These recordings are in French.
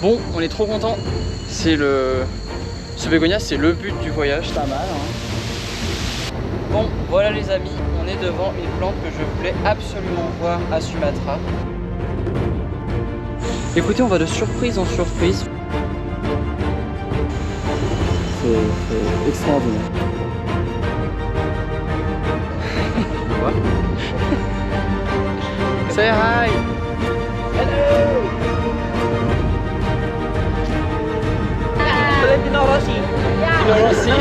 Bon, on est trop content. C'est le... Ce bégonia, c'est le but du voyage. Pas mal, hein. Bon, voilà les amis, on est devant une plante que je voulais absolument voir à Sumatra. Écoutez, on va de surprise en surprise. C'est extraordinaire. Quoi? Say hi! Hello! Valentino Rossi! Valentino Rossi!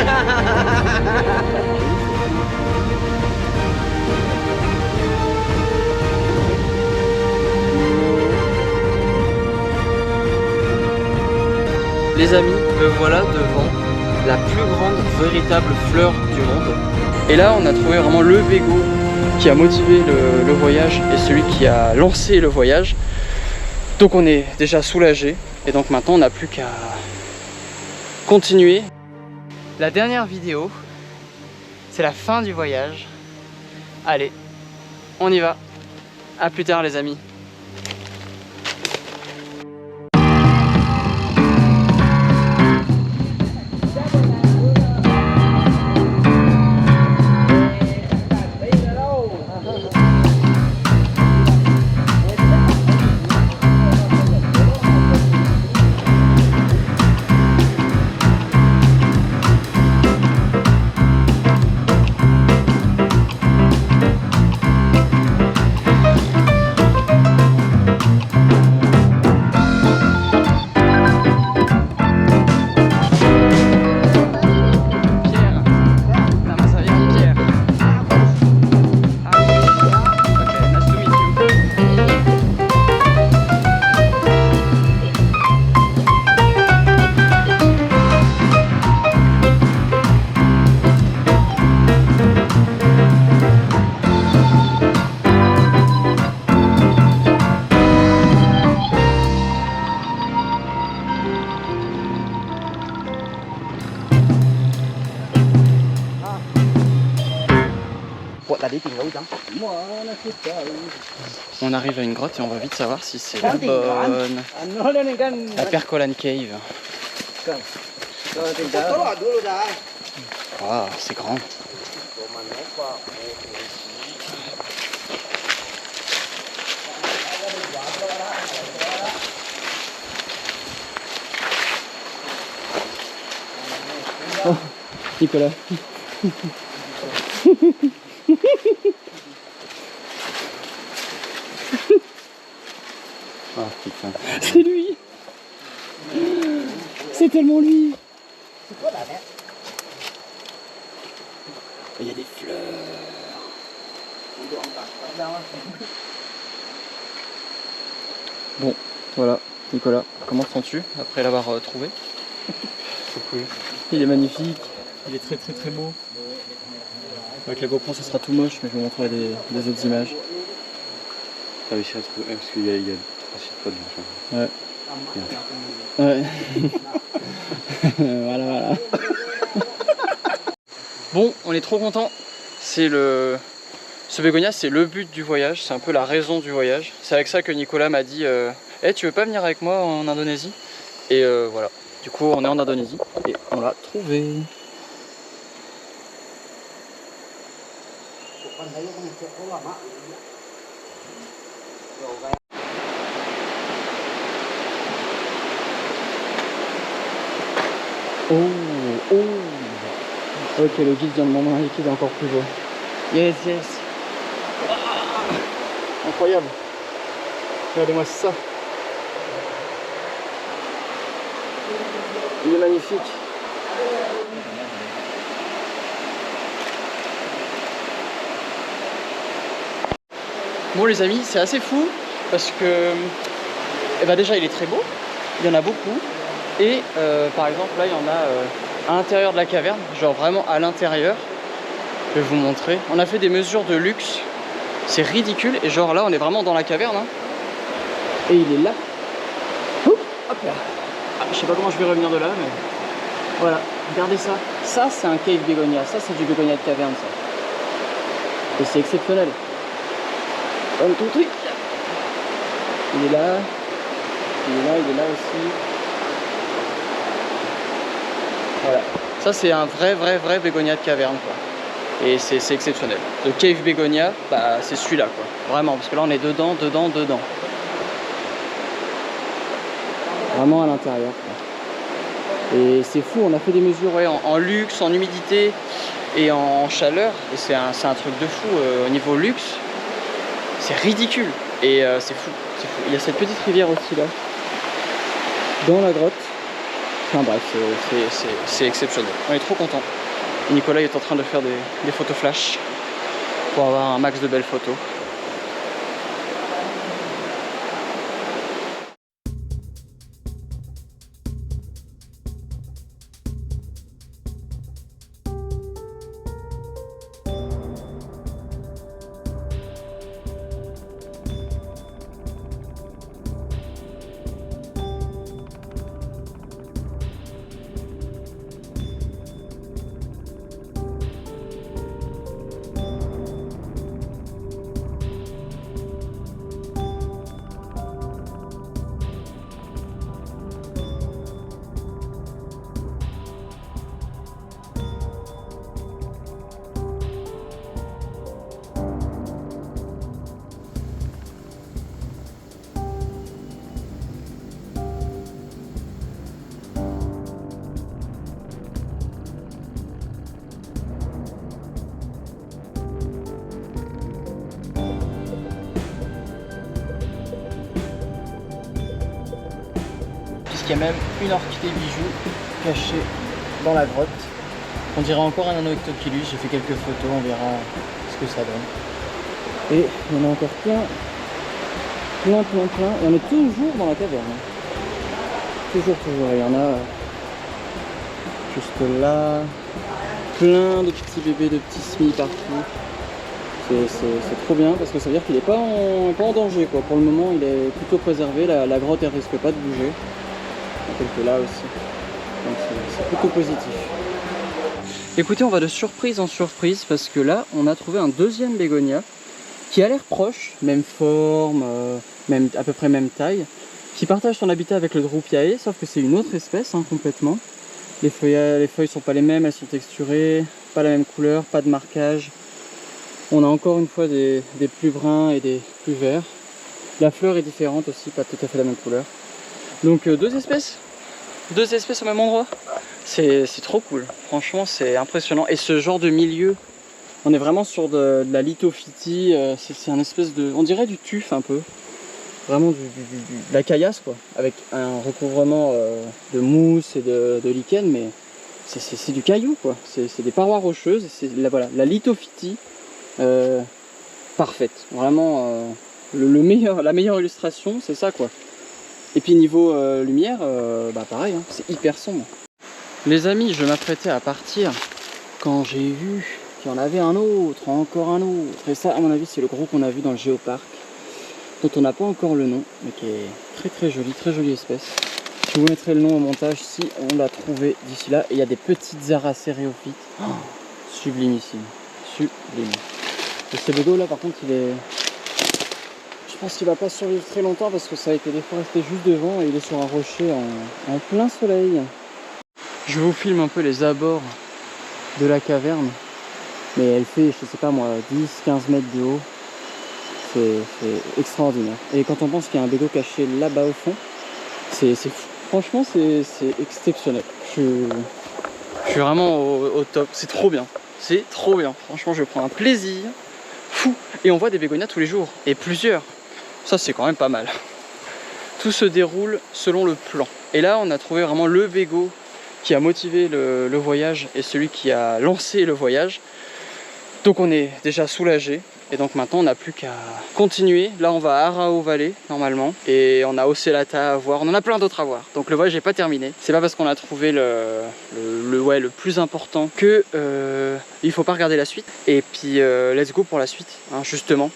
Les amis, me voilà devant la plus grande véritable fleur du monde. Et là, on a trouvé vraiment le végo qui a motivé le voyage et celui qui a lancé le voyage. Donc on est déjà soulagé. Et donc maintenant, on n'a plus qu'à continuer. La dernière vidéo, c'est la fin du voyage. Allez, on y va. À plus tard les amis. On arrive à une grotte et on va vite savoir si c'est la bonne. La Percolan Cave. Waouh, c'est grand. Oh, Nicolas. Ah putain. C'est lui. C'est tellement lui. C'est quoi la merde? Il y a des fleurs. Bon, voilà. Nicolas, comment te sens-tu après l'avoir trouvé? Il est magnifique. Il est très très très beau. Avec la GoPro ce sera tout moche, mais je vous montrerai des autres images. T'as réussi à trouver parce qu'il y a 3 sites de Ouais. machin. Ouais. Voilà, voilà. Bon, on est trop content. C'est le... Ce bégonia, c'est le but du voyage. C'est un peu la raison du voyage. C'est avec ça que Nicolas m'a dit hey, tu veux pas venir avec moi en Indonésie? Et voilà. Du coup, on est en Indonésie et on l'a trouvé. Oh, oh. Ok, le guide vient de m'en indiquer qu'il est encore plus beau. Yes, yes. Ah, incroyable. Regardez-moi ça. Il est magnifique. Bon les amis, c'est assez fou parce que déjà il est très beau, il y en a beaucoup et par exemple là il y en a à l'intérieur de la caverne, genre vraiment à l'intérieur. Je vais vous montrer. On a fait des mesures de luxe, c'est ridicule et genre là on est vraiment dans la caverne hein. Et il est là. Hop là. Ah, je sais pas comment je vais revenir de là mais voilà, regardez ça. Ça c'est un cave bégonia, ça c'est du bégonia de caverne ça. Et c'est exceptionnel. One, two, three. Il est là. Il est là aussi. Voilà. Ça c'est un vrai bégonia de caverne quoi. Et c'est exceptionnel. Le Cave Bégonia, bah, c'est celui-là quoi. Vraiment, parce que là on est dedans. Vraiment à l'intérieur. Et c'est fou, on a fait des mesures ouais, en luxe, en humidité et en chaleur. Et c'est un truc de fou au niveau luxe. C'est ridicule. Et c'est fou. Il y a cette petite rivière aussi là, dans la grotte. Enfin bref, c'est exceptionnel. On est trop contents. Et Nicolas est en train de faire des photos flash pour avoir un max de belles photos. Il y a même une orchidée bijou cachée dans la grotte. On dirait encore un Anoectopilus. J'ai fait quelques photos, on verra ce que ça donne. Et il y en a encore plein. Et on est toujours dans la caverne. Toujours. Il y en a juste là. Plein de petits bébés, de petits semis partout. C'est trop bien parce que ça veut dire qu'il n'est pas en danger quoi. Pour le moment il est plutôt préservé. La grotte elle risque pas de bouger. Quelques là aussi, donc c'est plutôt positif. Écoutez, on va de surprise en surprise parce que là on a trouvé un deuxième bégonia qui a l'air proche, même forme, même, à peu près même taille, qui partage son habitat avec le Drupiae, sauf que c'est une autre espèce hein, complètement. Les feuilles sont pas les mêmes, elles sont texturées, pas la même couleur, pas de marquage. On a encore une fois des plus bruns et des plus verts. La fleur est différente aussi, pas tout à fait la même couleur. Donc deux espèces au même endroit, c'est trop cool, franchement c'est impressionnant. Et ce genre de milieu, on est vraiment sur de la lithophytie, c'est un espèce de, on dirait du tuf un peu, vraiment de la caillasse quoi, avec un recouvrement de mousse et de lichen, mais c'est du caillou quoi, c'est des parois rocheuses, c'est voilà, la lithophytie parfaite, vraiment la meilleure illustration c'est ça quoi. Et puis niveau lumière, bah pareil, hein, c'est hyper sombre. Les amis, je m'apprêtais à partir quand j'ai vu qu'il y en avait un autre, encore un autre. Et ça, à mon avis, c'est le gros qu'on a vu dans le géoparc, dont on n'a pas encore le nom, mais qui est très jolie espèce. Je vous mettrai le nom au montage si on l'a trouvé d'ici là. Et il y a des petites aracéréophytes. Oh, sublimissime, sublime. Et ce bégo là, par contre, il est... Je pense qu'il va pas survivre très longtemps parce que ça a été déforesté juste devant et il est sur un rocher en plein soleil. Je vous filme un peu les abords de la caverne, mais elle fait, je sais pas moi, 10-15 mètres de haut. C'est extraordinaire. Et quand on pense qu'il y a un bégo caché là-bas au fond, c'est fou. Franchement, c'est exceptionnel. Je suis vraiment au top. C'est trop bien. C'est trop bien. Franchement, je prends un plaisir fou. Et on voit des bégonias tous les jours. Et plusieurs. Ça c'est quand même pas mal. Tout se déroule selon le plan. Et là on a trouvé vraiment le bégo qui a motivé le voyage et celui qui a lancé le voyage. Donc on est déjà soulagé. Et donc maintenant on n'a plus qu'à continuer. Là on va à Arao Valley normalement. Et on a Ocelata à voir. On en a plein d'autres à voir. Donc le voyage n'est pas terminé. C'est pas parce qu'on a trouvé le plus important que il faut pas regarder la suite. Et puis let's go pour la suite, hein, justement.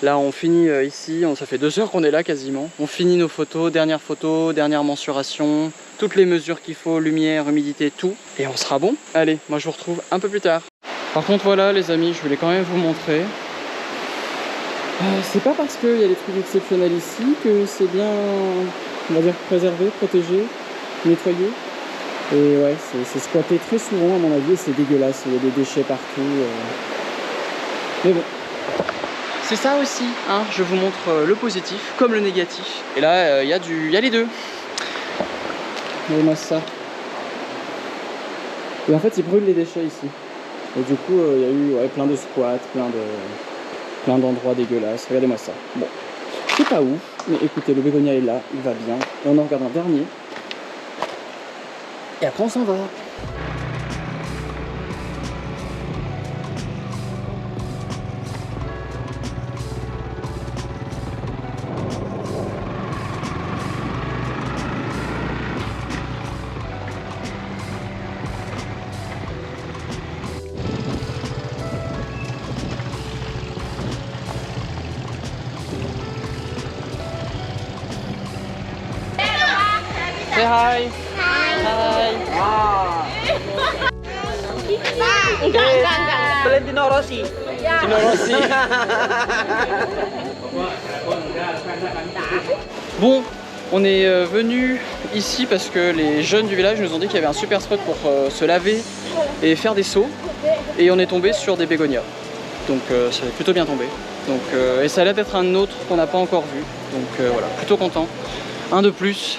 Là on finit ici, ça fait 2 heures qu'on est là quasiment. On finit nos photos, dernière mensuration, toutes les mesures qu'il faut, lumière, humidité, tout. Et on sera bon. Allez, moi je vous retrouve un peu plus tard. Par contre voilà les amis, je voulais quand même vous montrer. C'est pas parce qu'il y a des trucs exceptionnels ici que c'est bien, on va dire, préservé, protégé, nettoyé. Et ouais, c'est squatté très souvent à mon avis, c'est dégueulasse, il y a des déchets partout. Mais bon, c'est ça aussi, hein. Je vous montre le positif comme le négatif. Et là, il y a les deux. Regardez-moi ça. Et en fait, ils brûlent les déchets ici. Et du coup, il y a eu plein de squats, plein d'endroits dégueulasses. Regardez-moi ça. Bon, c'est pas ouf, mais écoutez, le bégonia est là, il va bien. Et on en regarde un dernier. Et après, on s'en va. Say hi. Hi. Valentino Rossi. Tino Rossi. Bon, on est venu ici parce que les jeunes du village nous ont dit qu'il y avait un super spot pour se laver et faire des sauts. Et on est tombé sur des bégonias. Donc ça est plutôt bien tombé. Donc, et ça a l'air d'être un autre qu'on n'a pas encore vu. Donc voilà, plutôt content. Un de plus.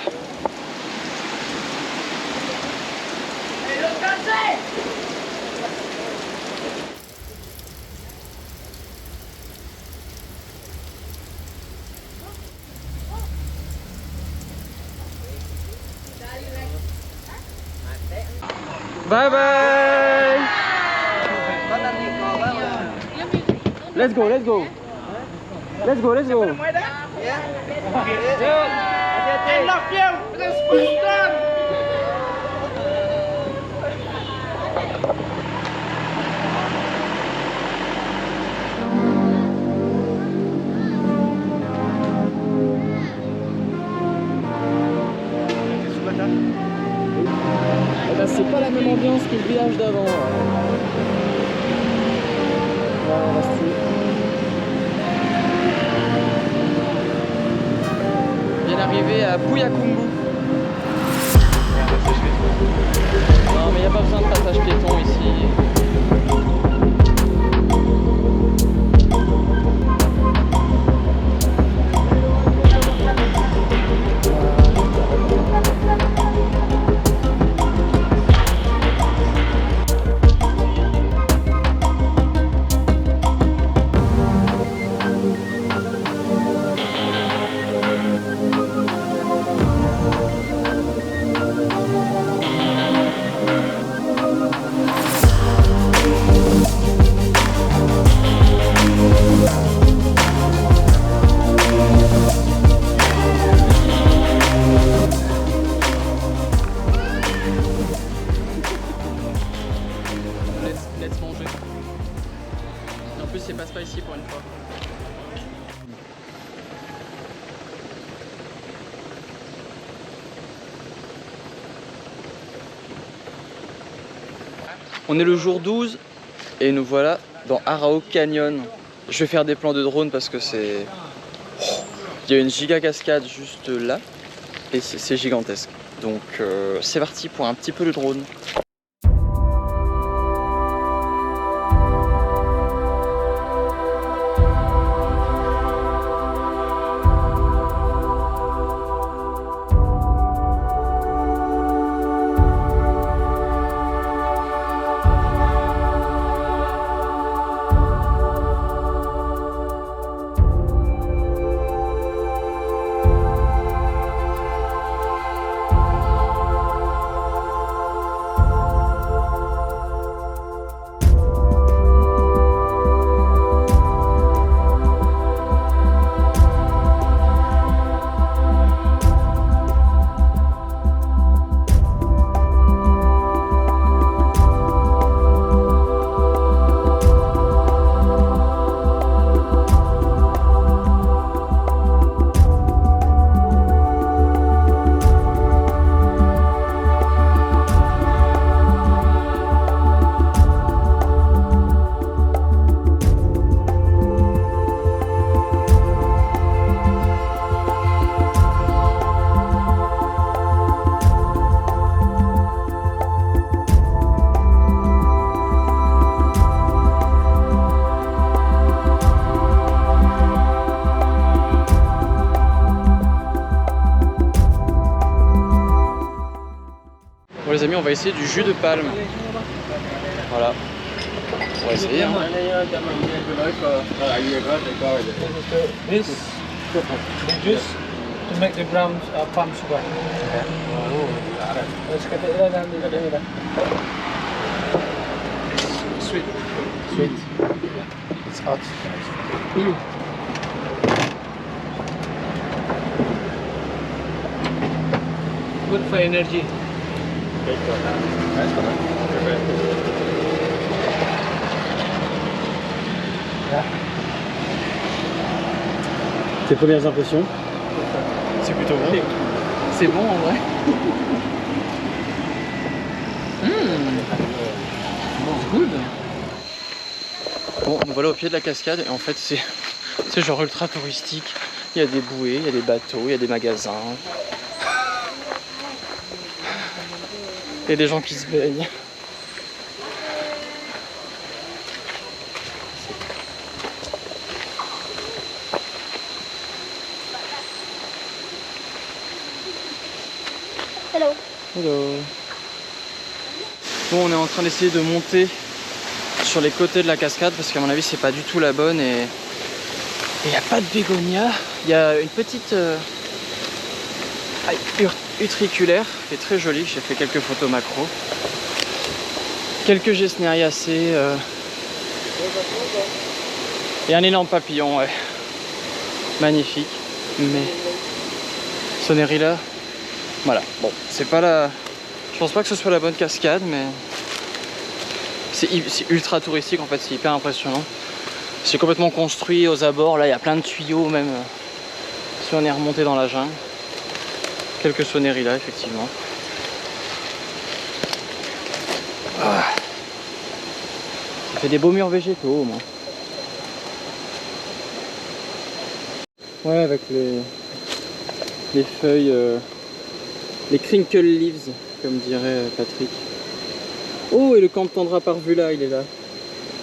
Bye bye. Let's go, let's go. Let's go, let's go. I love you. This is done. Eh ben, c'est pas la même ambiance que le village d'avant. Voilà, on va se tuer. On vient d'arriver à Puyakumbu. Non mais il n'y a pas besoin de passage piéton ici. Let's manger. Et en plus, c'est pas spicy pour une fois. On est le jour 12 et nous voilà dans Arao Canyon. Je vais faire des plans de drone parce que c'est... Il y a une giga cascade juste là et c'est gigantesque. Donc c'est parti pour un petit peu de drone. les amis, on va essayer du jus de palme. Voilà. On va essayer. Hein. This the juice to make the brown palm sugar. Sweet. Sweet. It's hot. Good for energy. Tes premières impressions? C'est plutôt bon. C'est bon en vrai. Good. Bon, nous voilà au pied de la cascade et en fait c'est genre ultra touristique. Il y a des bouées, il y a des bateaux, il y a des magasins. Il y a des gens qui se baignent. Hello. Hello. Bon, on est en train d'essayer de monter sur les côtés de la cascade parce qu'à mon avis c'est pas du tout la bonne et il n'y a pas de bégonia. Il y a une petite utriculaire qui est très jolie. J'ai fait quelques photos macro. Quelques gesneriacées et un énorme papillon, ouais. Magnifique. Mais Sonerilla, voilà. Bon, c'est pas la. Je pense pas que ce soit la bonne cascade, mais c'est ultra touristique en fait, c'est hyper impressionnant. C'est complètement construit aux abords, là il y a plein de tuyaux même si on est remonté dans la jungle. Quelques Sonerilla effectivement. Ah. Ça fait des beaux murs végétaux au moins. Ouais, avec les feuilles, les crinkle leaves, comme dirait Patrick. Oh, et le camp de tendra parvula, il est là.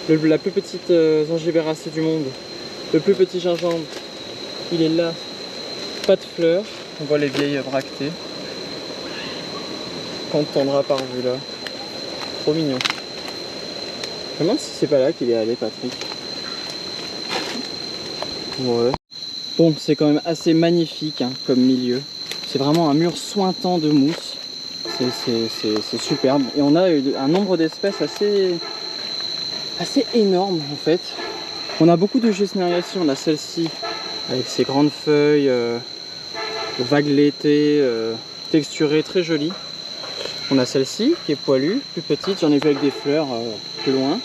La plus petite zingibéracée du monde. Le plus petit gingembre, il est là. Pas de fleurs, on voit les vieilles bractées. Camp de tendra parvula. Trop mignon. Je me demande si c'est pas là qu'il est allé, Patrick. Ouais. Bon, c'est quand même assez magnifique hein, comme milieu. C'est vraiment un mur sointant de mousse. C'est superbe. Et on a un nombre d'espèces assez énorme en fait. On a beaucoup de gesneriacées. On a celle-ci avec ses grandes feuilles vaguelettées, texturées, très jolies. On a celle-ci qui est poilue, plus petite. J'en ai vu avec des fleurs plus loin.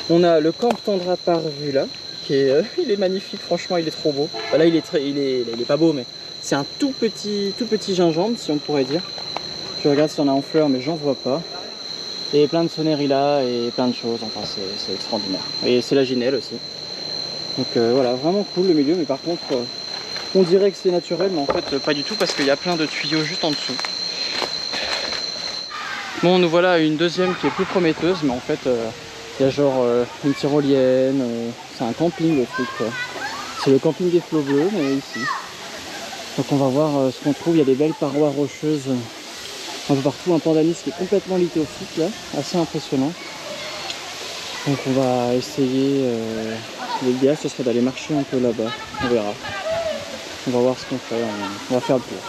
On a le camp tendra parvula qui est, il est magnifique. Franchement, il est trop beau. Là, il est pas beau, mais c'est un tout petit gingembre, si on pourrait dire. Je regarde si on a en fleurs, mais j'en vois pas. Et plein de Sonerilla et plein de choses, enfin c'est extraordinaire. Et c'est la ginelle aussi. Donc voilà, vraiment cool le milieu, mais par contre, on dirait que c'est naturel, mais en fait pas du tout, parce qu'il y a plein de tuyaux juste en dessous. Bon, nous voilà à une deuxième qui est plus prometteuse, mais en fait, il y a genre une tyrolienne, c'est un camping le truc quoi. C'est le camping des flots bleus, mais ici. Donc on va voir ce qu'on trouve, il y a des belles parois rocheuses. Un peu partout, un pandanus qui est complètement lithophyte là, assez impressionnant. Donc on va essayer, l'idéal ce serait d'aller marcher un peu là-bas, on verra. On va voir ce qu'on fait, on va faire le tour.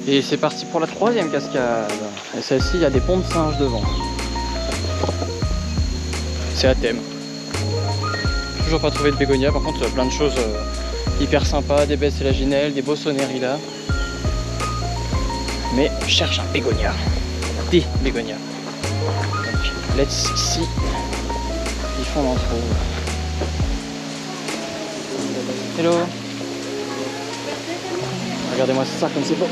Et c'est parti pour la troisième cascade. Et celle-ci, il y a des ponts de singes devant. C'est à thème. Toujours pas trouvé de bégonia, par contre plein de choses hyper sympas, des baies sélaginelles, des beaux Sonerilla. Mais je cherche un bégonia, des bégonias. Donc let's see if on en trouve. Hello. Regardez-moi ça comme c'est beau.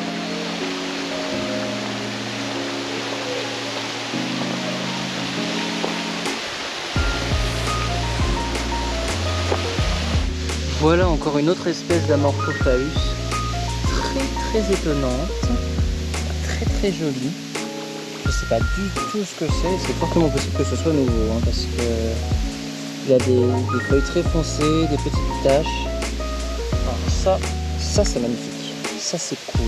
Voilà encore une autre espèce d'Amorphophallus, très étonnante, très jolie. Je sais pas du tout ce que c'est fortement possible que ce soit nouveau, hein, parce que Il y a des feuilles très foncées, des petites taches. Alors ça c'est magnifique. Ça c'est cool.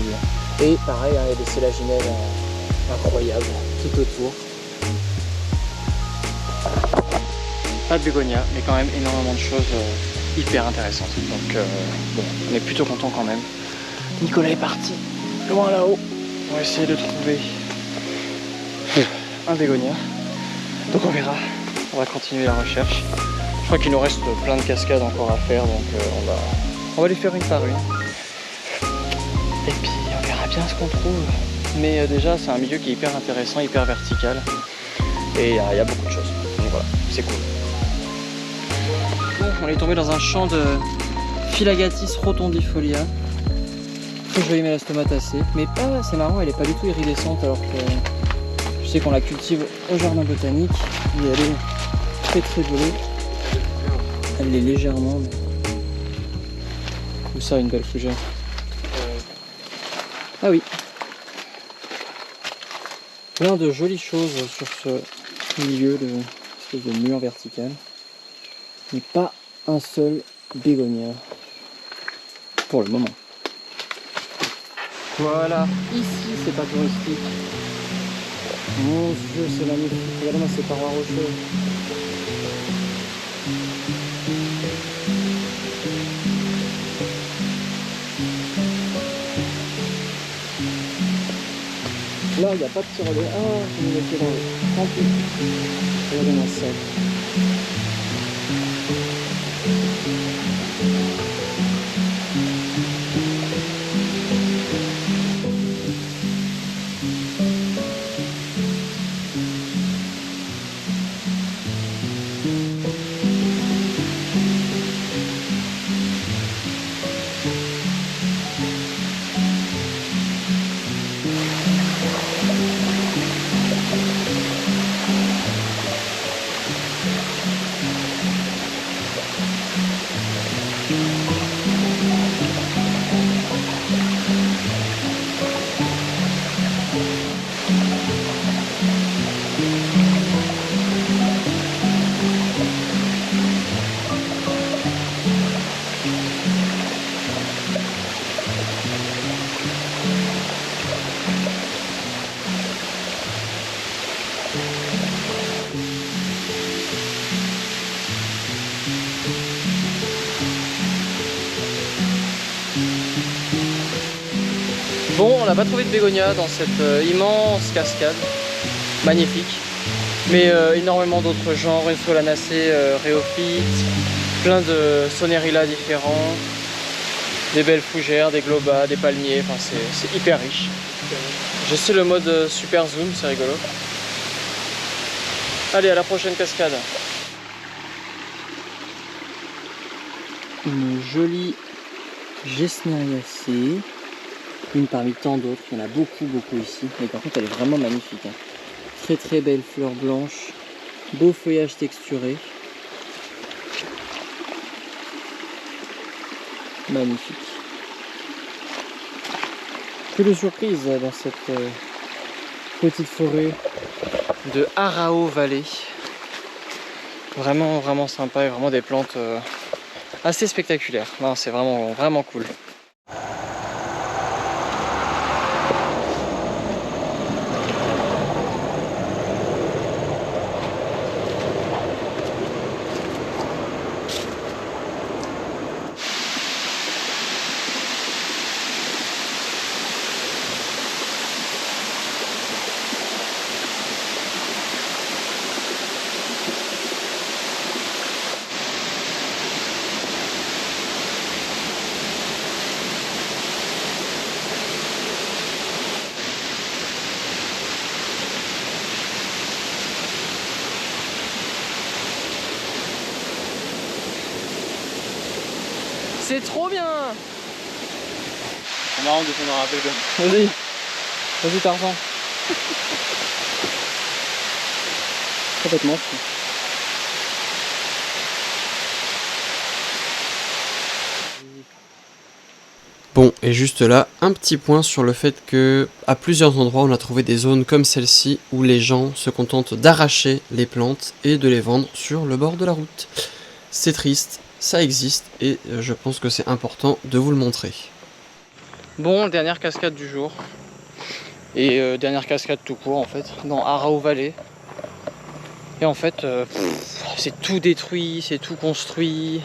Et pareil, hein, il y a des sélaginelles incroyables tout autour. Pas de bégonia, mais quand même énormément de choses hyper intéressantes. Donc bon, on est plutôt content quand même. Nicolas est parti loin là-haut. On va essayer de trouver un bégonia. Donc on verra. On va continuer la recherche. Je crois qu'il nous reste plein de cascades encore à faire, donc on va les faire une par une. Et puis on verra bien ce qu'on trouve. Mais déjà c'est un milieu qui est hyper intéressant, hyper vertical. Et il y a beaucoup de choses. Donc voilà, c'est cool. Bon, on est tombé dans un champ de Phylagatis rotondifolia. Très jolie mélastomataceae. Mais pas, c'est marrant, elle est pas du tout iridescente alors que je sais qu'on la cultive au jardin botanique. Et elle est très jolie. Elle l'est légèrement. Où ça, une belle fougère? Ah oui. Plein de jolies choses sur ce milieu de espèce de mur vertical. Mais pas un seul bégonia. Pour le moment. Voilà. Ici, c'est pas touristique. Mon Dieu, c'est magnifique. Regardez-moi ces parois rocheuses. Là, il n'y a pas de tire-relais. Ah, je vais me mettre dans le... Tant pis. Regardez-moi ça. Bon, on n'a pas trouvé de bégonia dans cette immense cascade, magnifique, mais énormément d'autres genres, une solanacée, rhéophyte, plein de sonerilla différents, des belles fougères, des globas, des palmiers, enfin c'est hyper riche. J'essaie le mode super zoom, c'est rigolo. Allez, à la prochaine cascade. Une jolie Gesneriacée. Une parmi tant d'autres, il y en a beaucoup ici, mais par contre elle est vraiment magnifique. Hein. Très belle fleur blanche, beau feuillage texturé. Magnifique. Que de surprises dans cette petite forêt de Arao Valley. Vraiment sympa et vraiment des plantes assez spectaculaires. C'est vraiment cool. C'est trop bien! C'est marrant de s'en rappeler de. Vas-y Tarzan. Complètement fou. Bon, et juste là, un petit point sur le fait que à plusieurs endroits on a trouvé des zones comme celle-ci où les gens se contentent d'arracher les plantes et de les vendre sur le bord de la route. C'est triste, ça existe et je pense que c'est important de vous le montrer. Bon, dernière cascade du jour. Et dernière cascade tout court en fait, dans Arao Valley. Et en fait, c'est tout détruit, c'est tout construit.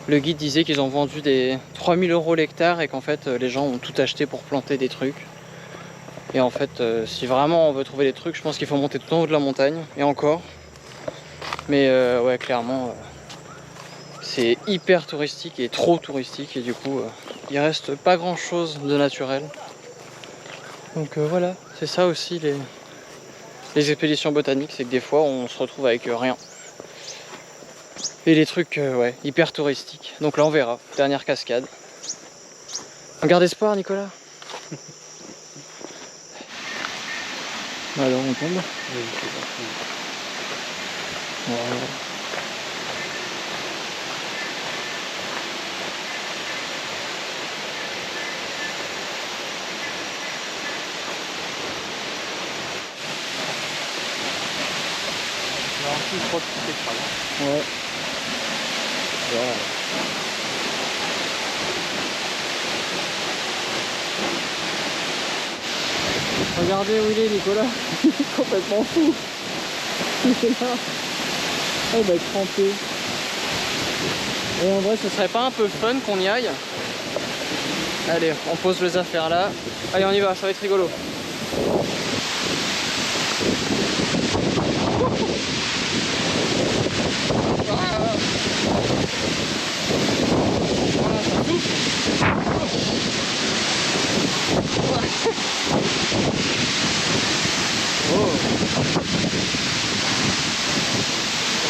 Le guide disait qu'ils ont vendu des 3000 € l'hectare et qu'en fait les gens ont tout acheté pour planter des trucs. Et en fait, si vraiment on veut trouver des trucs, je pense qu'il faut monter tout en haut de la montagne, et encore. Mais ouais, clairement, c'est hyper touristique et trop touristique, et du coup, il reste pas grand chose de naturel. Donc voilà, c'est ça aussi les expéditions botaniques, c'est que des fois on se retrouve avec rien. Et les trucs, ouais, hyper touristiques. Donc là on verra, dernière cascade. On garde espoir, Nicolas. Alors on tombe. Voilà. Je crois que c'est ouais. Voilà. Regardez où il est, Nicolas. Il est complètement fou. Il est là. Oh, il va être trempé. Et en vrai, ce serait pas un peu fun qu'on y aille? Allez, on pose les affaires là. Allez, on y va, ça va être rigolo.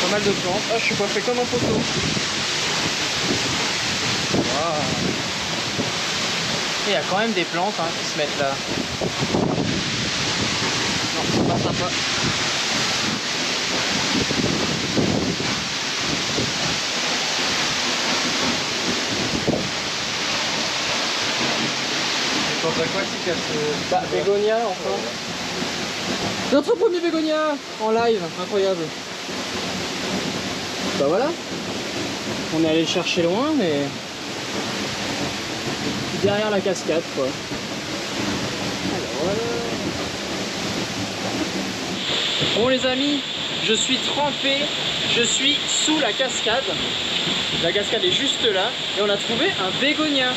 Pas mal de plantes. Ah, je suis coiffé comme un poteau. Wow. Il y a quand même des plantes hein, qui se mettent là. Non, c'est pas sympa. C'est plantes aquatiques à ce... Bah, bégonia enfin. Notre premier bégonia en live, incroyable. Bah voilà. On est allé le chercher loin, mais derrière la cascade, quoi. Alors voilà. Bon les amis, je suis trempé, je suis sous la cascade. La cascade est juste là et on a trouvé un bégonia.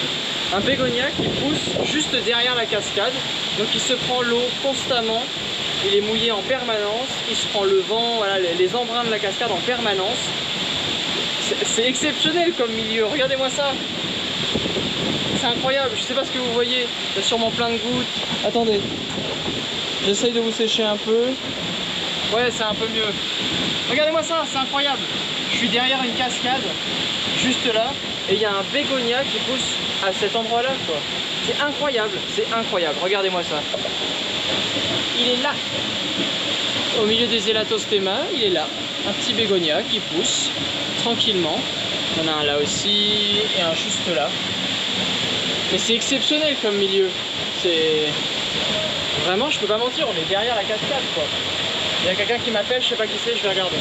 Un bégonia qui pousse juste derrière la cascade. Donc il se prend l'eau constamment. Il est mouillé en permanence, il se prend le vent, voilà, les embruns de la cascade en permanence. C'est exceptionnel comme milieu, regardez-moi ça. C'est incroyable, je sais pas ce que vous voyez, il y a sûrement plein de gouttes. Attendez, j'essaye de vous sécher un peu. Ouais, c'est un peu mieux. Regardez-moi ça, c'est incroyable. Je suis derrière une cascade, juste là, et il y a un bégonia qui pousse à cet endroit-là, quoi. C'est incroyable, regardez-moi ça. Il est là, au milieu des Elatospema, il est là, un petit bégonia qui pousse tranquillement. Il y en a un là aussi et un juste là. Mais c'est exceptionnel comme milieu. C'est vraiment, je peux pas mentir, on est derrière la cascade quoi. Il y a quelqu'un qui m'appelle, je sais pas qui c'est, je vais regarder.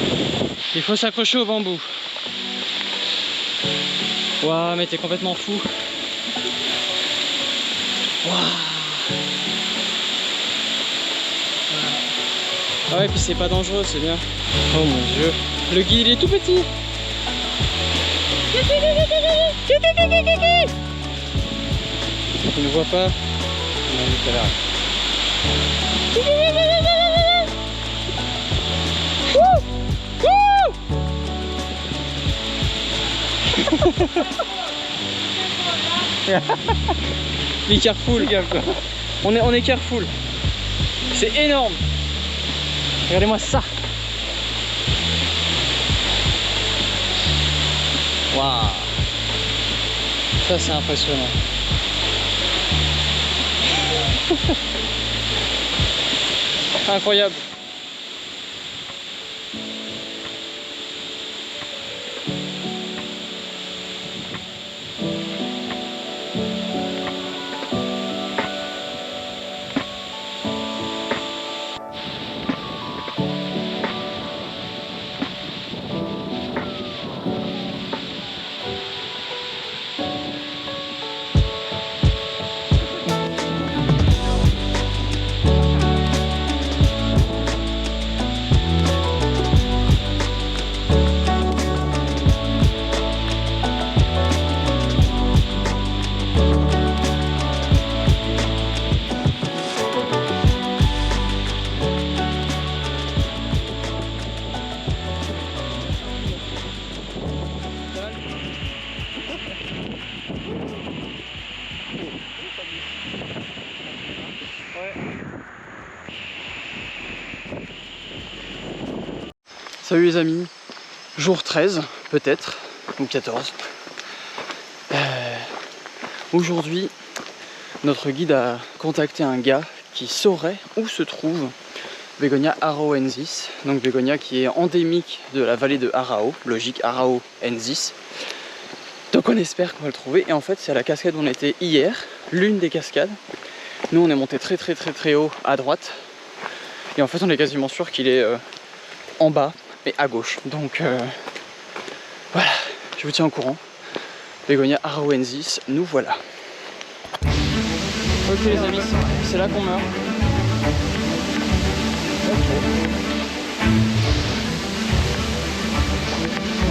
Il faut s'accrocher au bambou. Waouh, mais t'es complètement fou. Waouh. Ah ouais, puis c'est pas dangereux, c'est bien. Oh mon dieu. Le guide, il est tout petit. Il ne voit pas. On a vu tout à l'heure. Be careful. On est careful. C'est énorme. Regardez-moi ça. Waouh. Ça c'est impressionnant. Incroyable. salut les amis, jour 13 peut-être, ou 14. Aujourd'hui, notre guide a contacté un gars qui saurait où se trouve Begonia araoensis, donc Begonia qui est endémique de la vallée de Arao, logique araoensis. Donc on espère qu'on va le trouver, et en fait c'est à la cascade où on était hier, l'une des cascades. Nous on est monté très haut à droite, et en fait on est quasiment sûr qu'il est en bas, mais à gauche. Donc voilà, je vous tiens au courant. Begonia araoensis, nous voilà. Ok les amis, c'est là qu'on meurt.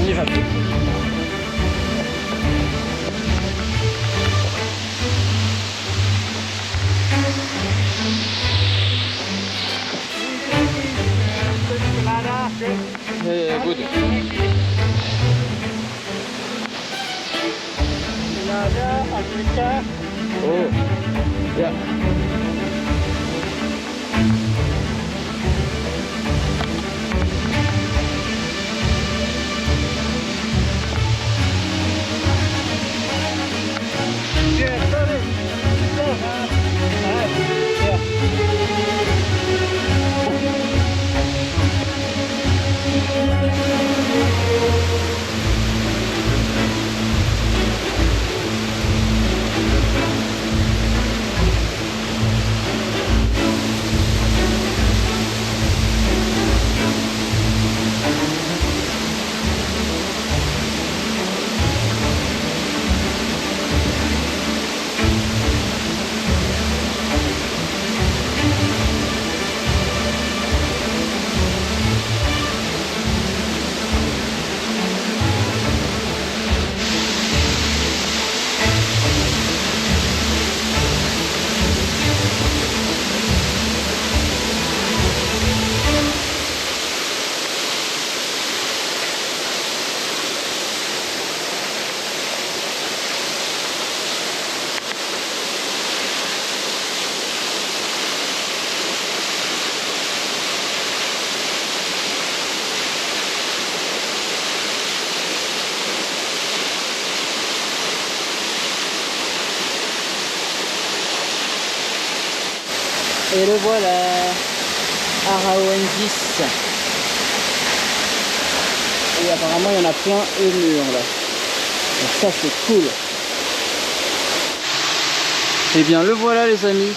On y va. Yeah, good. Oh, yeah. Et le voilà, araoensis. Et apparemment il y en a plein et mûr là. Donc ça c'est cool. Et bien le voilà les amis,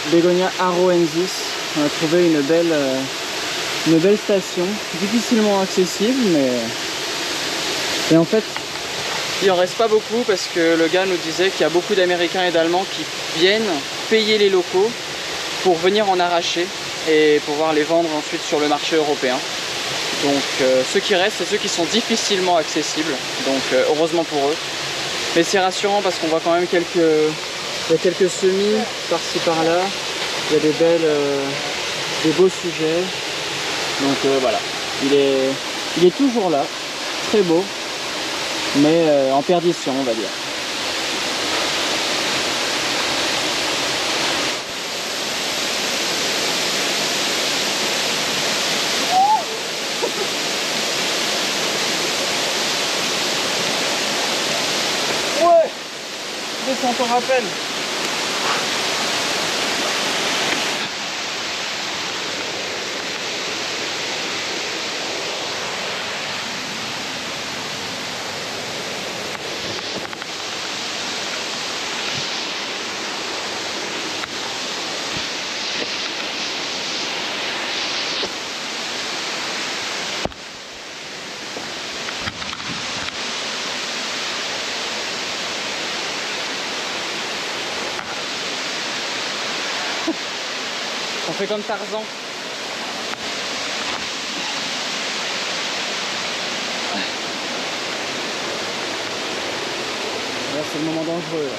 Begonia araoensis. On a trouvé une belle station, difficilement accessible, mais... Et en fait, il en reste pas beaucoup parce que le gars nous disait qu'il y a beaucoup d'Américains et d'Allemands qui viennent payer les locaux pour venir en arracher et pouvoir les vendre ensuite sur le marché européen. Donc ceux qui restent, c'est ceux qui sont difficilement accessibles, donc heureusement pour eux. Mais c'est rassurant parce qu'on voit quand même il y a quelques semis par-ci par-là, il y a des beaux sujets. Donc voilà, il est toujours là, très beau, mais en perdition on va dire. On t'en rappelle. On fait comme Tarzan. Là c'est le moment dangereux là.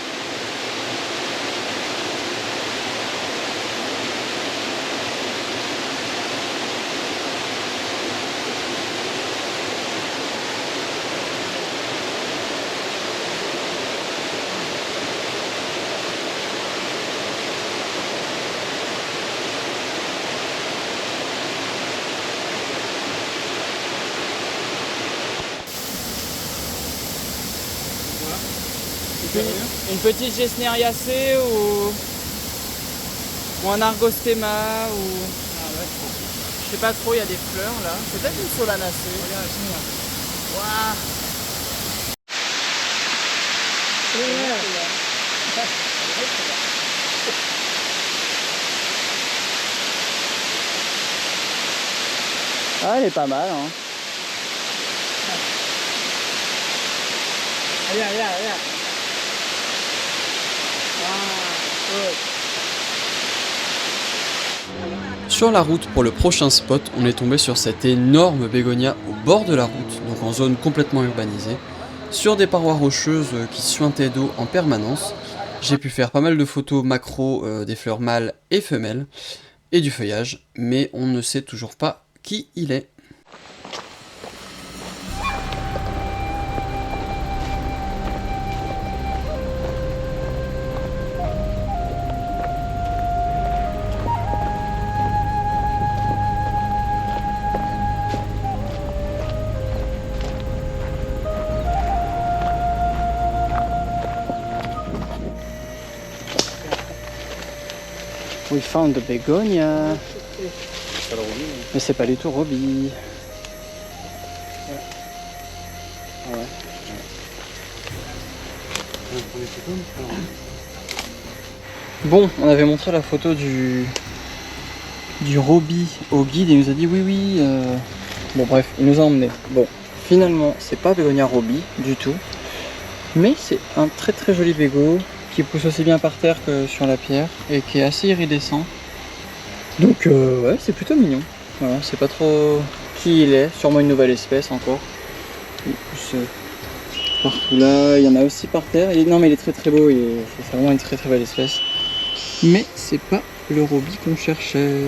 Une petite Gesneriacée ou un Argostema ou... Je sais pas trop, il y a des fleurs là. C'est peut-être une Solanacée. Waouh. Ah, elle est pas mal, hein. Sur la route pour le prochain spot, on est tombé sur cette énorme bégonia au bord de la route, donc en zone complètement urbanisée, sur des parois rocheuses qui suintaient d'eau en permanence. J'ai pu faire pas mal de photos macro des fleurs mâles et femelles, et du feuillage, mais on ne sait toujours pas qui il est. We found the begonia. Mais c'est pas du tout Roby. Bon, on avait montré la photo du Roby au guide et il nous a dit oui. Bon bref, il nous a emmené. Bon, finalement c'est pas bégonia Roby du tout, mais c'est un très très joli bégo qui pousse aussi bien par terre que sur la pierre et qui est assez iridescent. Donc ouais, c'est plutôt mignon. Voilà, c'est pas trop qui il est, sûrement une nouvelle espèce encore. Il pousse partout là, il y en a aussi par terre. Non mais il est très très beau, c'est vraiment une très très belle espèce. Mais c'est pas le Roby qu'on cherchait.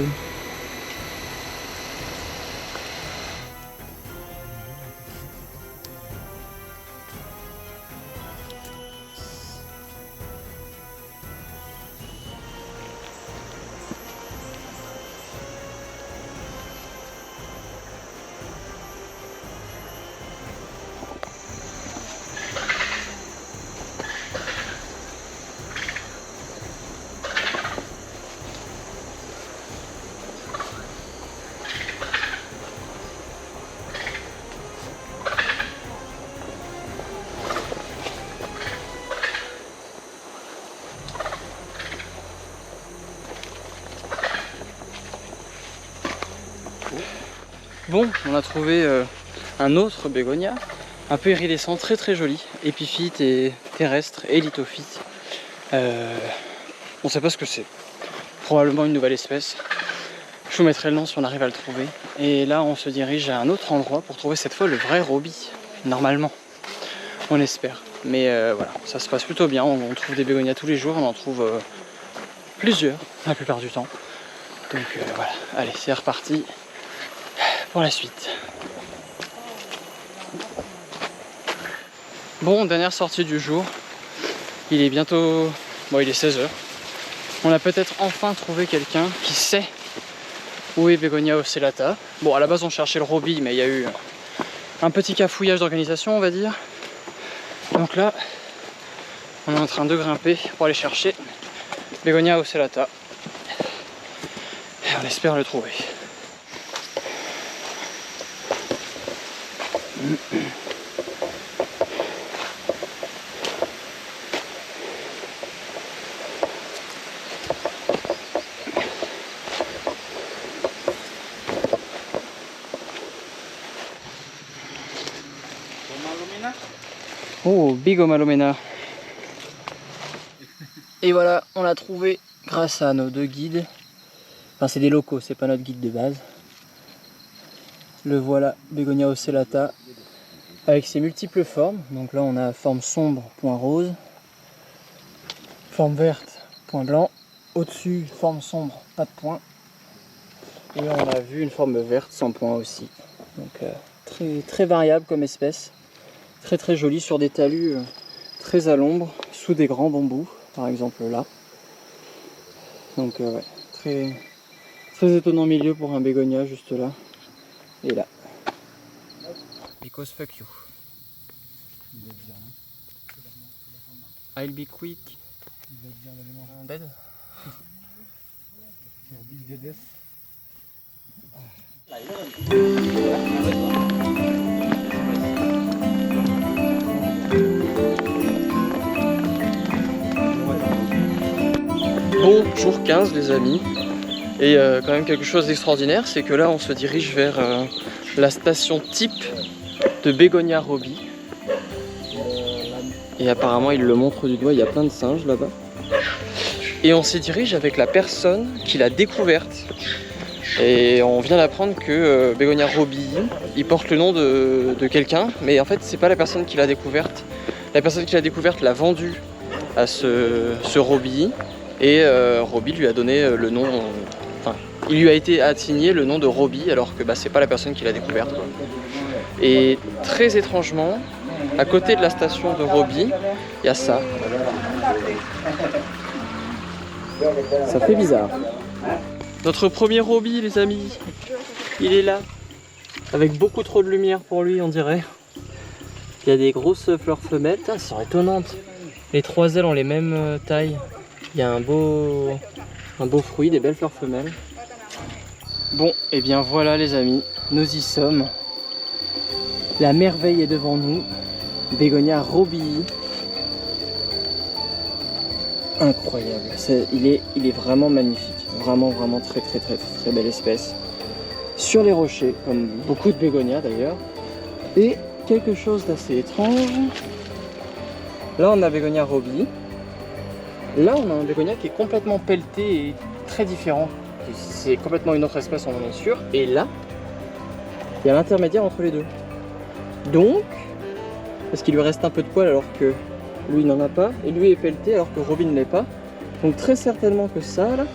Bon, on a trouvé un autre bégonia, un peu iridescent, très très joli, épiphyte et terrestre et lithophyte. On sait pas ce que c'est, probablement une nouvelle espèce. Je vous mettrai le nom si on arrive à le trouver. Et là on se dirige à un autre endroit pour trouver cette fois le vrai Roby, normalement, on espère. Mais voilà, ça se passe plutôt bien, on trouve des bégonias tous les jours, on en trouve plusieurs la plupart du temps. Donc voilà, allez c'est reparti pour la suite. Bon, dernière sortie du jour. Il est bientôt... Bon, il est 16 h. On a peut-être enfin trouvé quelqu'un qui sait où est Begonia ocellata. Bon, à la base on cherchait le Roby, mais il y a eu un petit cafouillage d'organisation, on va dire. Donc là, on est en train de grimper pour aller chercher Begonia ocellata. Et on espère le trouver. Oh, Bigomalomena. Et voilà, on l'a trouvé grâce à nos deux guides. Enfin, c'est des locaux, c'est pas notre guide de base. Le voilà, Begonia ocellata, avec ses multiples formes. Donc là, on a forme sombre, point rose, forme verte, point blanc. Au-dessus, forme sombre, pas de point. Et on a vu une forme verte sans point aussi. Donc très, très variable comme espèce. Très très jolie sur des talus très à l'ombre, sous des grands bambous, par exemple là. Donc ouais, très, très étonnant milieu pour un bégonia juste là. Et là. Because fuck you. I'll be quick. Il va te dire d'aller manger En bed. sur Big Dedes. Bon, jour 15 les amis. Et quand même quelque chose d'extraordinaire, c'est que là on se dirige vers la station type de Begonia Robbie. Et apparemment il le montre du doigt, il y a plein de singes là-bas. Et on s'y dirige avec la personne qui l'a découverte. Et on vient d'apprendre que Begonia Robbie, il porte le nom de quelqu'un, mais en fait c'est pas la personne qui l'a découverte. La personne qui l'a découverte l'a vendue à ce Robbie, et Robbie lui a donné le nom, enfin il lui a été assigné le nom de Robbie alors que c'est pas la personne qui l'a découverte, quoi. Et très étrangement, à côté de la station de Robbie, il y a ça. Ça fait bizarre. Notre premier Robbie les amis, il est là, avec beaucoup trop de lumière pour lui on dirait. Il y a des grosses fleurs femelles, elles sont étonnantes. Les trois ailes ont les mêmes tailles. Il y a un beau fruit, des belles fleurs femelles. Bon, et bien voilà les amis, nous y sommes. La merveille est devant nous. Begonia Robbie. Incroyable, il est vraiment magnifique. Vraiment très belle espèce. Sur les rochers, comme beaucoup de bégonias d'ailleurs. Et quelque chose d'assez étrange. Là on a Begonia Robbie. Là on a un bégonia qui est complètement pelleté et très différent. C'est complètement une autre espèce, on en est sûr. Et là, il y a l'intermédiaire entre les deux. Donc, parce qu'il lui reste un peu de poil alors que lui n'en a pas, et lui est pelleté alors que Robbie ne l'est pas. Donc très certainement que ça là,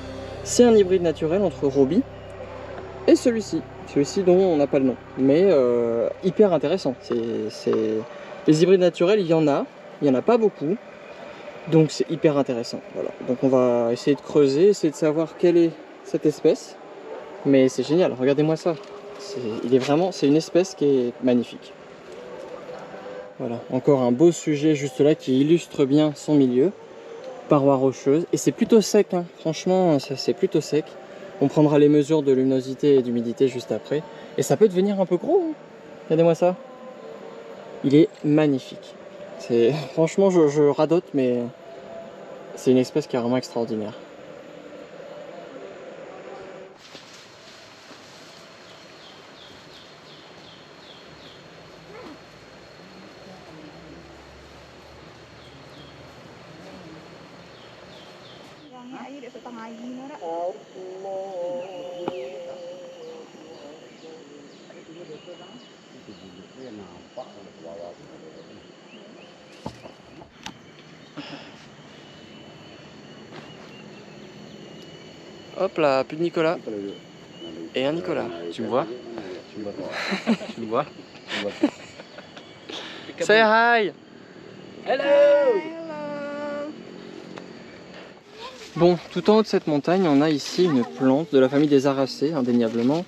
c'est un hybride naturel entre Robbie et celui-ci. Celui-ci dont on n'a pas le nom. Mais hyper intéressant. Les hybrides naturels, il y en a pas beaucoup. Donc c'est hyper intéressant. Voilà. Donc on va essayer de creuser, essayer de savoir quelle est cette espèce. Mais c'est génial, regardez-moi ça. C'est une espèce qui est magnifique. Voilà, encore un beau sujet juste là qui illustre bien son milieu. Parois rocheuses. Et c'est plutôt sec, hein. Franchement, c'est plutôt sec. On prendra les mesures de luminosité et d'humidité juste après. Et ça peut devenir un peu gros, hein. Regardez-moi ça. Il est magnifique. Franchement, je radote, mais c'est une espèce qui est vraiment extraordinaire. Hop là, plus de Nicolas. Et un Nicolas. Tu me vois? Tu me vois? Tu me vois? Say hi! Hello! Bon, tout en haut de cette montagne, on a ici une plante de la famille des Aracées, indéniablement.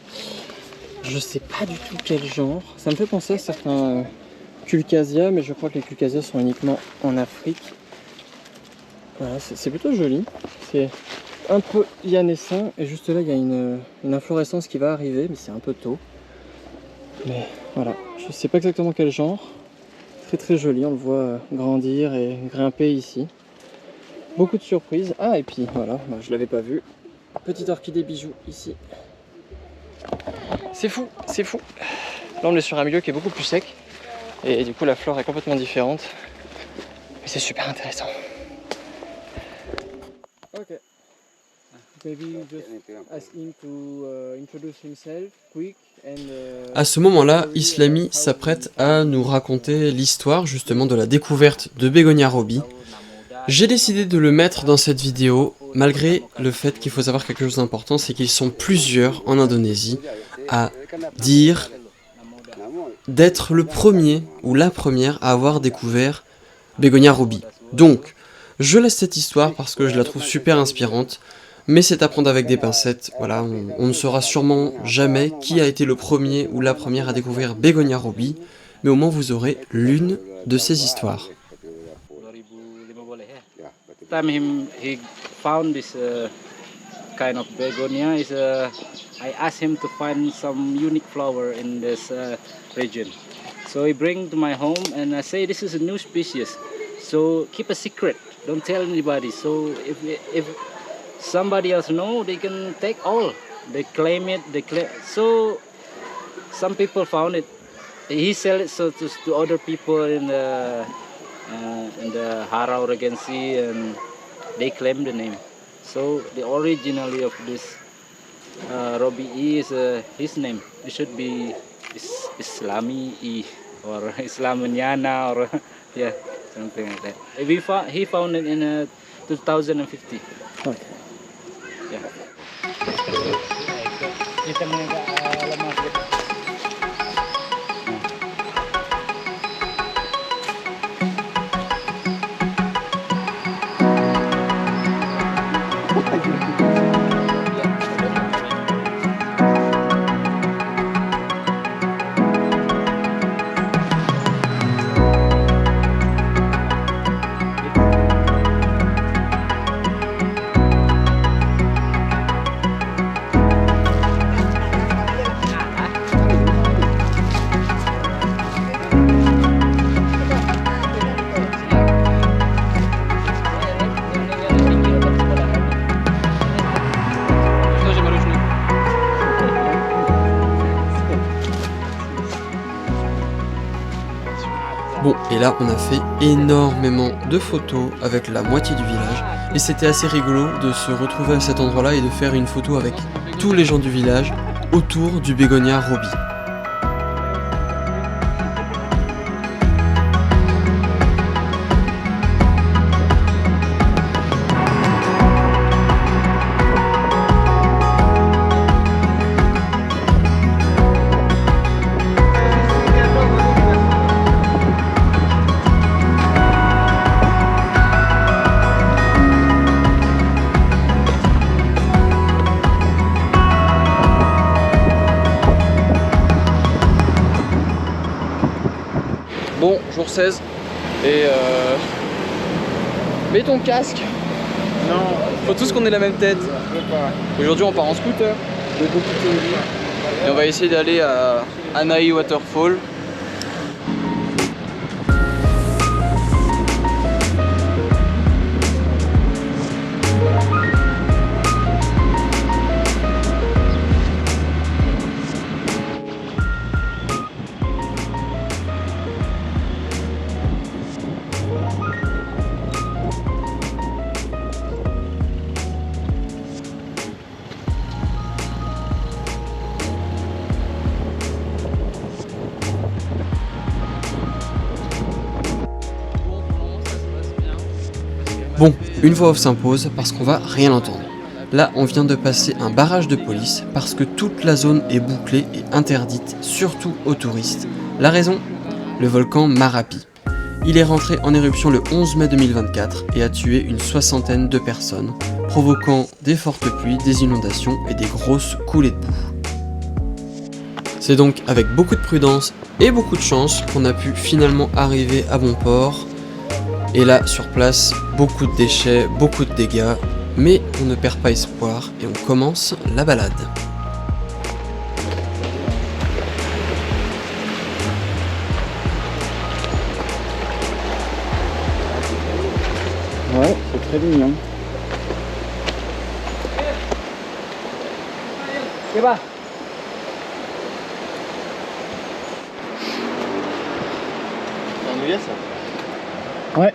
Je sais pas du tout quel genre. Ça me fait penser à certains Culcasia, mais je crois que les Culcasia sont uniquement en Afrique. Voilà, c'est plutôt joli. C'est un peu lianescent, et juste là il y a une inflorescence qui va arriver, mais c'est un peu tôt. Mais voilà, je sais pas exactement quel genre. Très joli, on le voit grandir et grimper ici. Beaucoup de surprises. Ah, et puis voilà, je l'avais pas vu. Petite orchidée bijou ici. C'est fou, c'est fou. Là on est sur un milieu qui est beaucoup plus sec, et du coup la flore est complètement différente. Mais c'est super intéressant. Ok. Maybe just ask him to introduce himself quick and. À ce moment-là, Islami s'apprête à nous raconter l'histoire justement de la découverte de Begonia Robbie. J'ai décidé de le mettre dans cette vidéo, malgré le fait qu'il faut savoir quelque chose d'important, c'est qu'ils sont plusieurs en Indonésie à dire d'être le premier ou la première à avoir découvert Begonia Robbie. Donc, je laisse cette histoire parce que je la trouve super inspirante. Mais c'est à prendre avec des pincettes, voilà, on ne saura sûrement jamais qui a été le premier ou la première à découvrir Begonia Robbie, mais au moins vous aurez l'une de ces histoires. time he found this kind of begonia, I asked him to find some unique flower in this region. So he bring to my home and I say this is a new species. So keep a secret, don't tell anybody. So if somebody else know, they can take all. They claim it. So some people found it. He sell it so to other people in the Harau Regency, and they claim the name. So the originally of this Robi E is his name. It should be Islami E or Islamaniana or yeah, something like that. He found it in 2050. Okay. Yeah. Kita lemas gitu. Bon, et là on a fait énormément de photos avec la moitié du village, et c'était assez rigolo de se retrouver à cet endroit-là et de faire une photo avec tous les gens du village autour du bégonia Robi. Bon, jour 16, et mets ton casque. Non, Faut tous qu'on ait la même tête. je veux pas. Aujourd'hui on part en scooter. Et on va essayer d'aller à Anaï Waterfall. Bon, une voix off s'impose parce qu'on va rien entendre. Là, on vient de passer un barrage de police parce que toute la zone est bouclée et interdite, surtout aux touristes. La raison ? Le volcan Marapi. Il est rentré en éruption le 11 mai 2024 et a tué une soixantaine de personnes, provoquant des fortes pluies, des inondations et des grosses coulées de boue. C'est donc avec beaucoup de prudence et beaucoup de chance qu'on a pu finalement arriver à bon port. Et là, sur place, beaucoup de déchets, beaucoup de dégâts, mais on ne perd pas espoir et on commence la balade. Ouais, c'est très mignon. Okay ba? C'est ennuyé ça. Ouais.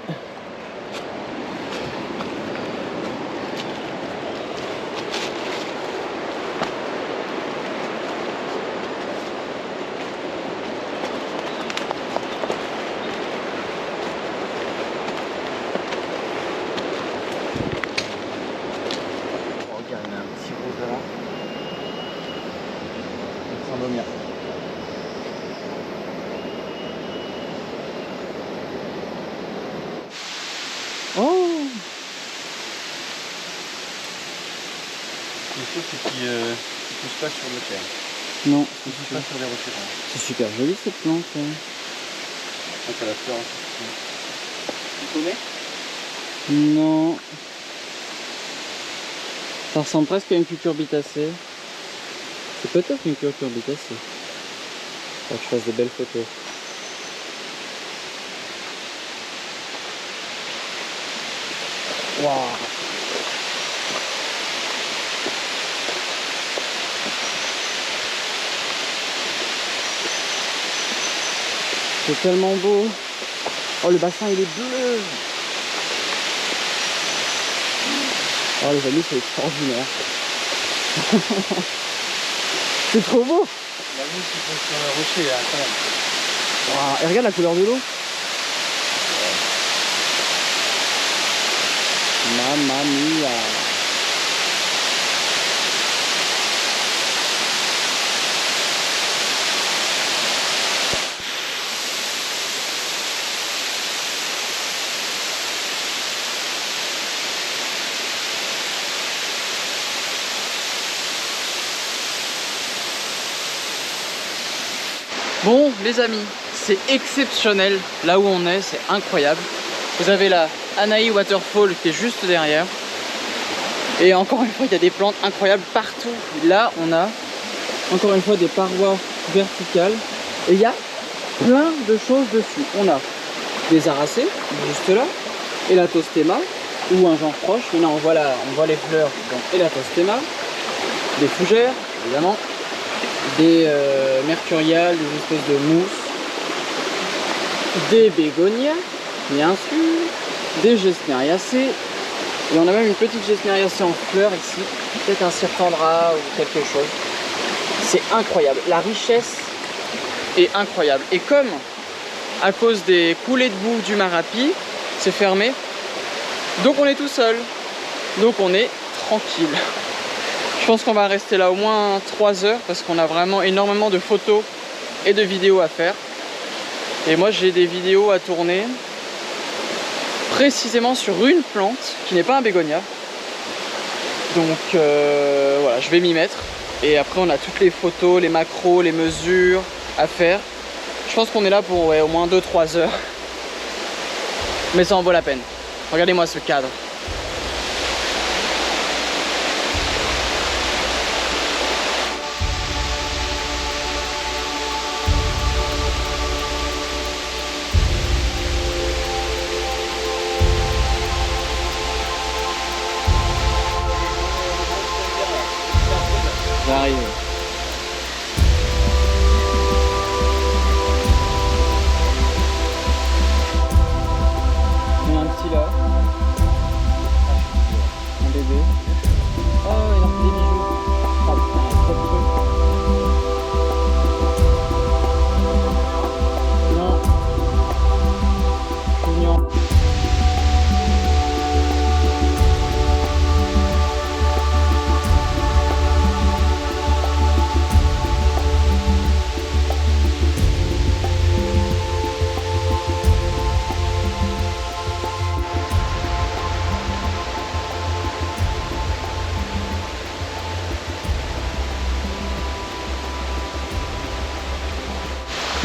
Regarde, il y a un petit rose là. Ça ressemble au mien. Oh! Le truc c'est qu'il ne pousse pas sur le terre. Non, Il ne pousse pas sur les rochers. c'est super joli cette plante. Donc à la fleur aussi. Tu connais? Non. Ça ressemble presque à une cucurbitacée. C'est peut-être une cucurbitacée. Faut que je fasse de belles photos. Waouh. C'est tellement beau. Oh, le bassin il est bleu. Oh les amis, c'est extraordinaire. C'est trop beau. La mousse qui pose sur le rocher là, quand même. Wow. Et regarde la couleur de l'eau. Mamma mia. Bon les amis, c'est exceptionnel là où on est, c'est incroyable. Vous avez la Anaï Waterfall qui est juste derrière. Et encore une fois, il y a des plantes incroyables partout. Là, on a encore une fois des parois verticales. Et il y a plein de choses dessus. On a des aracées, juste là, Elatostema, ou un genre proche. Mais là, on voit les fleurs, donc Elatostema, des fougères, évidemment, des mercuriales, des espèces de mousses, des bégonias, bien sûr, des gesneriacées, et on a même une petite gesneriacée en fleurs ici, peut-être un circandra ou quelque chose. C'est incroyable, la richesse est incroyable. Et comme à cause des coulées de boue du Marapi, c'est fermé, donc on est tout seul, donc on est tranquille. Je pense qu'on va rester là au moins 3 heures parce qu'on a vraiment énormément de photos et de vidéos à faire. Et moi j'ai des vidéos à tourner précisément sur une plante qui n'est pas un bégonia. Donc voilà, je vais m'y mettre. Et après on a toutes les photos, les macros, les mesures à faire. Je pense qu'on est là pour au moins 2-3 heures. Mais ça en vaut la peine. Regardez-moi ce cadre. J'arrive. Il y en a un petit là. Un bébé. Oh, il a des bijoux. Oh putain, il est trop cool. Non. Mignon.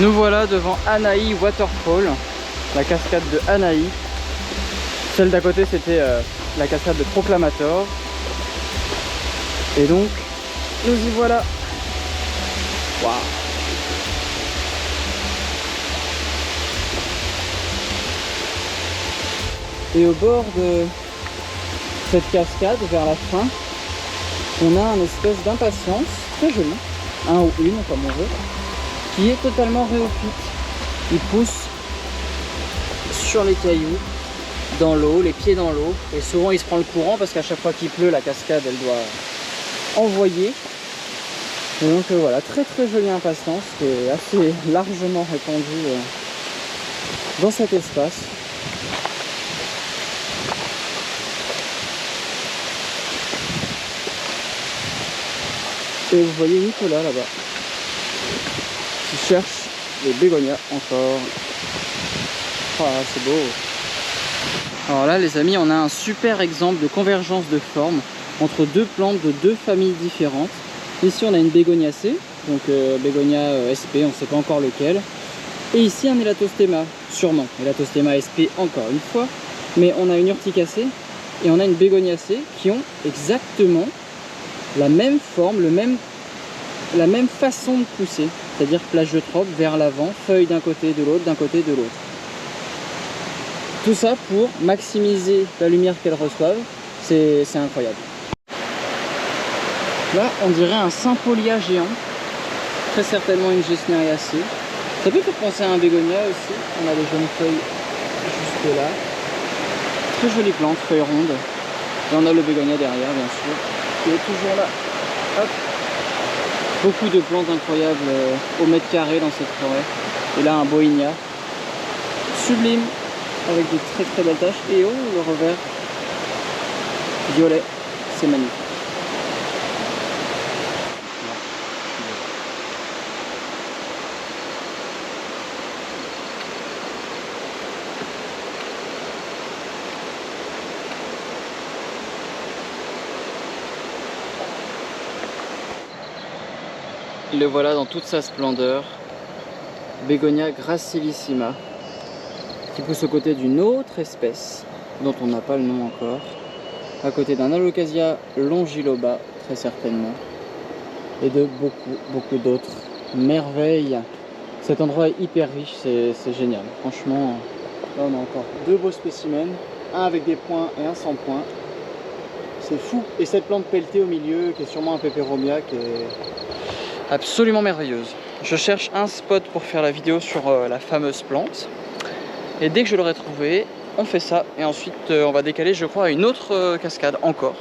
Nous voilà devant Anaï Waterfall, la cascade de Anaï. Celle d'à côté c'était la cascade de Proclamator. Et donc, nous y voilà. Waouh. Et au bord de cette cascade, vers la fin, on a un espèce d'impatience très joli, un ou une comme on veut, qui est totalement rhéophyte. Il pousse sur les cailloux, dans l'eau, les pieds dans l'eau, et souvent il se prend le courant parce qu'à chaque fois qu'il pleut, la cascade elle doit envoyer. Et donc voilà, très très jolie impatience qui est assez largement répandue dans cet espace. Et vous voyez Nicolas là-bas qui cherche les bégonias encore. Ah, c'est beau. Alors là les amis, on a un super exemple de convergence de formes entre deux plantes de deux familles différentes. Ici on a une bégoniacée, donc bégonia SP, on ne sait pas encore lequel. Et ici un Elatostema, sûrement Elatostema SP encore une fois. Mais on a une urticacée et on a une bégoniacée qui ont exactement la même forme, la même façon de pousser. C'est-à-dire plage de trope vers l'avant, feuilles d'un côté de l'autre, d'un côté de l'autre. Tout ça pour maximiser la lumière qu'elles reçoivent. C'est incroyable. Là, on dirait un Sympolia géant. Très certainement une Gesneriacée. Ça peut faire penser à un bégonia aussi. On a les jeunes feuilles juste là. Très jolie plante, feuilles rondes. Et on a le bégonia derrière, bien sûr, qui est toujours là. Hop. Beaucoup de plantes incroyables au mètre carré dans cette forêt. Et là, un Boinia. Sublime, avec de très très belles taches. Et oh, le revers violet. C'est magnifique. Le voilà dans toute sa splendeur, Bégonia gracilissima, qui pousse aux côtés d'une autre espèce, dont on n'a pas le nom encore, à côté d'un Alocasia longiloba, très certainement, et de beaucoup d'autres merveilles. Cet endroit est hyper riche, c'est génial. Franchement, là on a encore deux beaux spécimens, un avec des points et un sans points. C'est fou. Et cette plante pelletée au milieu, qui est sûrement un Peperomia, qui est absolument merveilleuse. Je cherche un spot pour faire la vidéo sur la fameuse plante. Et dès que je l'aurai trouvé, on fait ça. Et ensuite, on va décaler, je crois, à une autre cascade encore.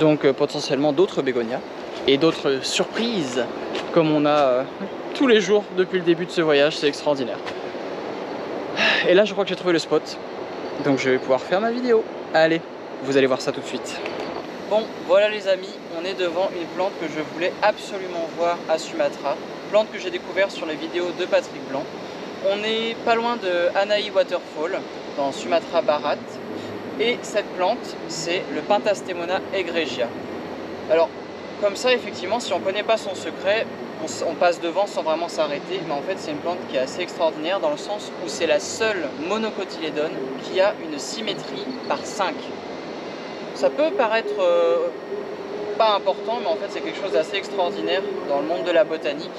Donc potentiellement d'autres bégonias. Et d'autres surprises, comme on a tous les jours depuis le début de ce voyage. C'est extraordinaire. Et là, je crois que j'ai trouvé le spot. Donc je vais pouvoir faire ma vidéo. Allez, vous allez voir ça tout de suite. Bon, voilà les amis, on est devant une plante que je voulais absolument voir à Sumatra. Plante que j'ai découvert sur les vidéos de Patrick Blanc. On est pas loin de Anaï Waterfall, dans Sumatra Barat. Et cette plante, c'est le Pentastemona egregia. Alors, comme ça, effectivement, si on ne connaît pas son secret, on passe devant sans vraiment s'arrêter. Mais en fait, c'est une plante qui est assez extraordinaire dans le sens où c'est la seule monocotylédone qui a une symétrie par 5. Ça peut paraître pas important, mais en fait c'est quelque chose d'assez extraordinaire dans le monde de la botanique.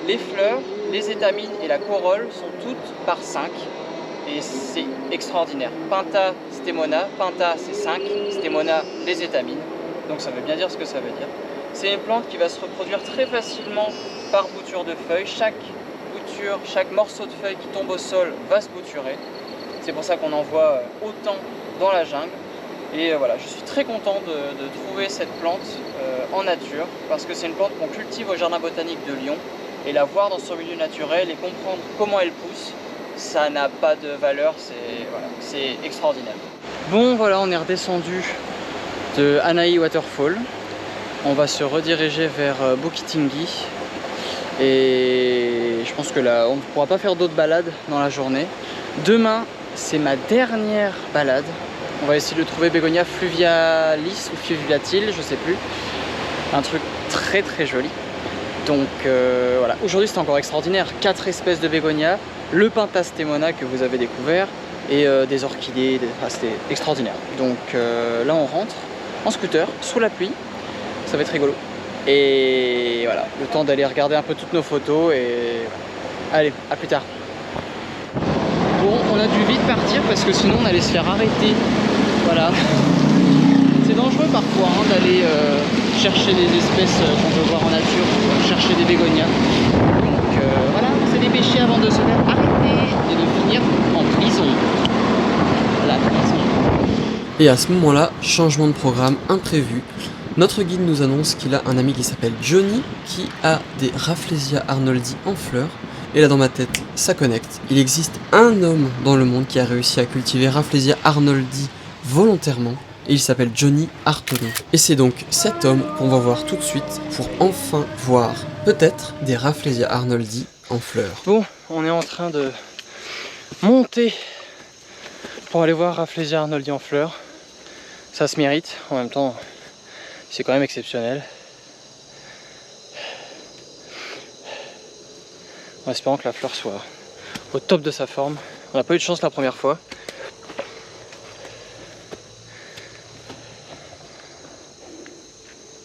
Les fleurs, les étamines et la corolle sont toutes par 5 et c'est extraordinaire. Pentastemona, Penta c'est 5, Stemona les étamines, donc ça veut bien dire ce que ça veut dire. C'est une plante qui va se reproduire très facilement par bouture de feuilles. Chaque bouture, chaque morceau de feuille qui tombe au sol va se bouturer. C'est pour ça qu'on en voit autant dans la jungle. Et voilà, je suis très content de trouver cette plante en nature parce que c'est une plante qu'on cultive au jardin botanique de Lyon et la voir dans son milieu naturel et comprendre comment elle pousse, ça n'a pas de valeur, c'est extraordinaire. Bon voilà, on est redescendu de Anaï Waterfall, on va se rediriger vers Bukittinggi et je pense que là on ne pourra pas faire d'autres balades dans la journée. Demain c'est ma dernière balade. On va essayer de trouver Bégonia fluvialis ou fluviatile, je sais plus. Un truc très très joli. Donc voilà, aujourd'hui c'était encore extraordinaire. 4 espèces de Bégonia, le Pentastemona que vous avez découvert et des orchidées, c'était extraordinaire. Donc là on rentre en scooter, sous la pluie, ça va être rigolo. Et voilà, le temps d'aller regarder un peu toutes nos photos et voilà. Allez, à plus tard. Bon, on a dû vite partir parce que sinon on allait se faire arrêter. Voilà. C'est dangereux parfois d'aller chercher des espèces qu'on veut voir en nature, ou chercher des bégonias. Donc voilà, on s'est dépêché avant de se faire arrêter et de finir en prison. La prison. Et à ce moment-là, changement de programme imprévu. Notre guide nous annonce qu'il a un ami qui s'appelle Johnny, qui a des Rafflesia arnoldi en fleurs. Et là dans ma tête, ça connecte. Il existe un homme dans le monde qui a réussi à cultiver Rafflesia arnoldi volontairement. Et il s'appelle Johnny Artolon. Et c'est donc cet homme qu'on va voir tout de suite pour enfin voir peut-être des Rafflesia arnoldi en fleurs. Bon, on est en train de monter pour aller voir Rafflesia arnoldi en fleurs. Ça se mérite, en même temps c'est quand même exceptionnel. En espérant que la fleur soit au top de sa forme. On n'a pas eu de chance la première fois.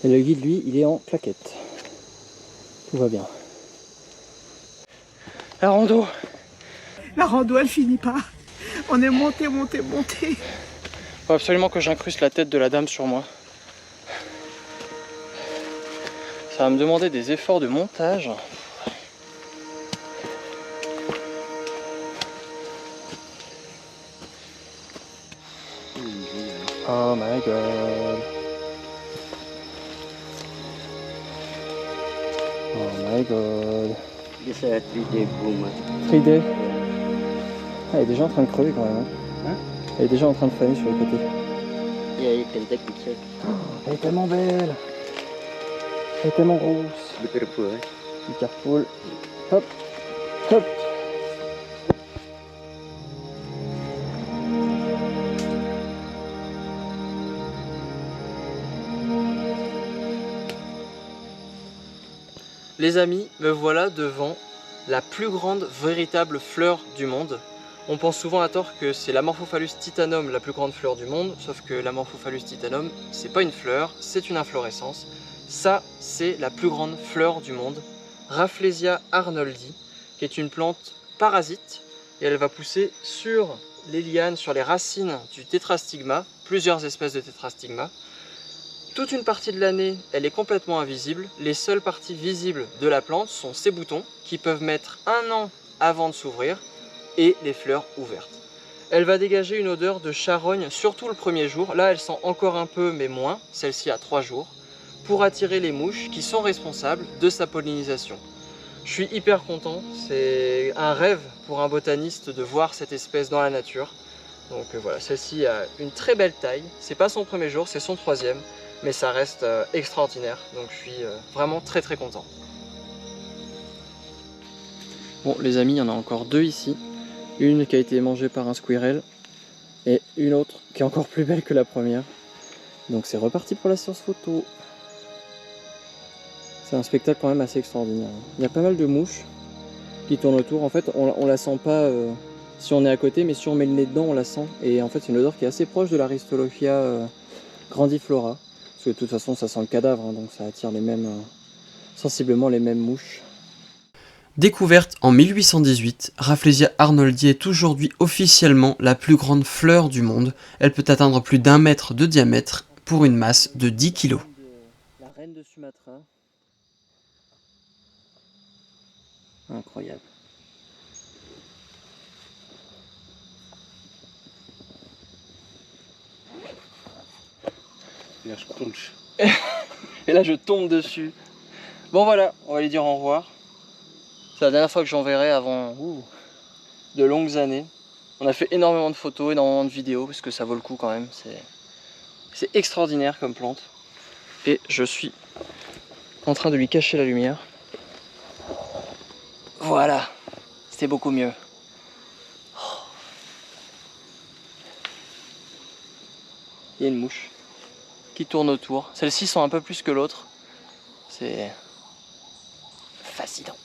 Et le guide, lui, il est en claquette. Tout va bien. La rando. La rando, elle finit pas. On est monté, monté, monté. Faut absolument que j'incruste la tête de la dame sur moi. Ça va me demander des efforts de montage. Oh my god. Oh my god. It's a 3-day boom. 3D. Ah, elle est déjà en train de crever quand même. Hein? Elle est déjà en train de faner sur le côté. Yeah, you can take picture. Elle est tellement belle. Elle est tellement grosse. Beautiful, eh? Be careful. Hop. Hop. Les amis, me voilà devant la plus grande véritable fleur du monde. On pense souvent à tort que c'est l'Amorphophallus titanum la plus grande fleur du monde, sauf que l'Amorphophallus titanum, c'est pas une fleur, c'est une inflorescence. Ça, c'est la plus grande fleur du monde, Rafflesia arnoldi, qui est une plante parasite, et elle va pousser sur les lianes, sur les racines du tétrastigma, plusieurs espèces de tétrastigma. Toute une partie de l'année, elle est complètement invisible. Les seules parties visibles de la plante sont ses boutons, qui peuvent mettre 1 an avant de s'ouvrir, et les fleurs ouvertes. Elle va dégager une odeur de charogne, surtout le premier jour. Là, elle sent encore un peu, mais moins, celle-ci à 3 jours, pour attirer les mouches qui sont responsables de sa pollinisation. Je suis hyper content, c'est un rêve pour un botaniste de voir cette espèce dans la nature. Donc voilà, celle-ci a une très belle taille. C'est pas son premier jour, c'est son 3e. Mais ça reste extraordinaire, donc je suis vraiment très très content. Bon les amis, il y en a encore 2 ici. Une qui a été mangée par un squirrel et une autre qui est encore plus belle que la première. Donc c'est reparti pour la séance photo. C'est un spectacle quand même assez extraordinaire. Il y a pas mal de mouches qui tournent autour. En fait on la sent pas si on est à côté, mais si on met le nez dedans on la sent. Et en fait c'est une odeur qui est assez proche de l'Aristolochia grandiflora. Parce que de toute façon ça sent le cadavre, hein, donc ça attire les mêmes, sensiblement les mêmes mouches. Découverte en 1818, Rafflesia arnoldi est aujourd'hui officiellement la plus grande fleur du monde. Elle peut atteindre plus d'1 mètre de diamètre pour une masse de 10 kg. La reine de Sumatra. Incroyable. Et là, je crunch. Et là je tombe dessus. Bon voilà, on va lui dire au revoir. C'est la dernière fois que j'en verrai avant de longues années. On a fait énormément de photos, énormément de vidéos, parce que ça vaut le coup quand même. C'est extraordinaire comme plante. Et je suis en train de lui cacher la lumière. Voilà, c'était beaucoup mieux. Il y a une mouche qui tourne autour. Celles-ci sont un peu plus que l'autre. C'est fascinant.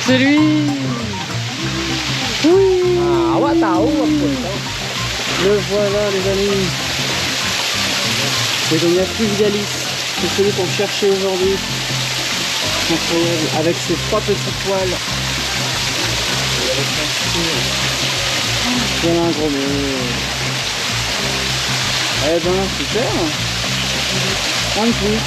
C'est lui. Oui. Le voilà les amis. Begonia fluvialis. C'est celui qu'on cherchait aujourd'hui. Incroyable. Avec ses 3 petits poils. Il y en a un gros nez. Eh ben super. Un coup.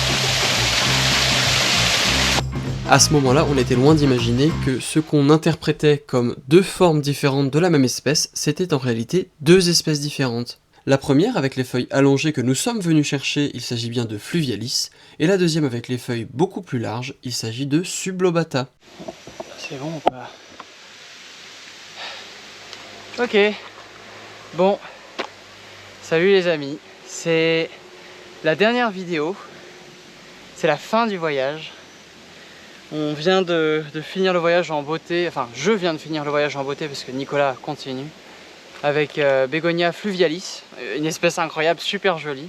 À ce moment-là, on était loin d'imaginer que ce qu'on interprétait comme 2 formes différentes de la même espèce, c'était en réalité 2 espèces différentes. La première, avec les feuilles allongées que nous sommes venus chercher, il s'agit bien de Fluvialis, et la deuxième avec les feuilles beaucoup plus larges, il s'agit de Sublobata. C'est bon ou pas? Ok. Bon. Salut les amis. C'est la dernière vidéo. C'est la fin du voyage. On vient de finir le voyage en beauté. Enfin, je viens de finir le voyage en beauté parce que Nicolas continue. Avec Begonia fluvialis, une espèce incroyable, super jolie,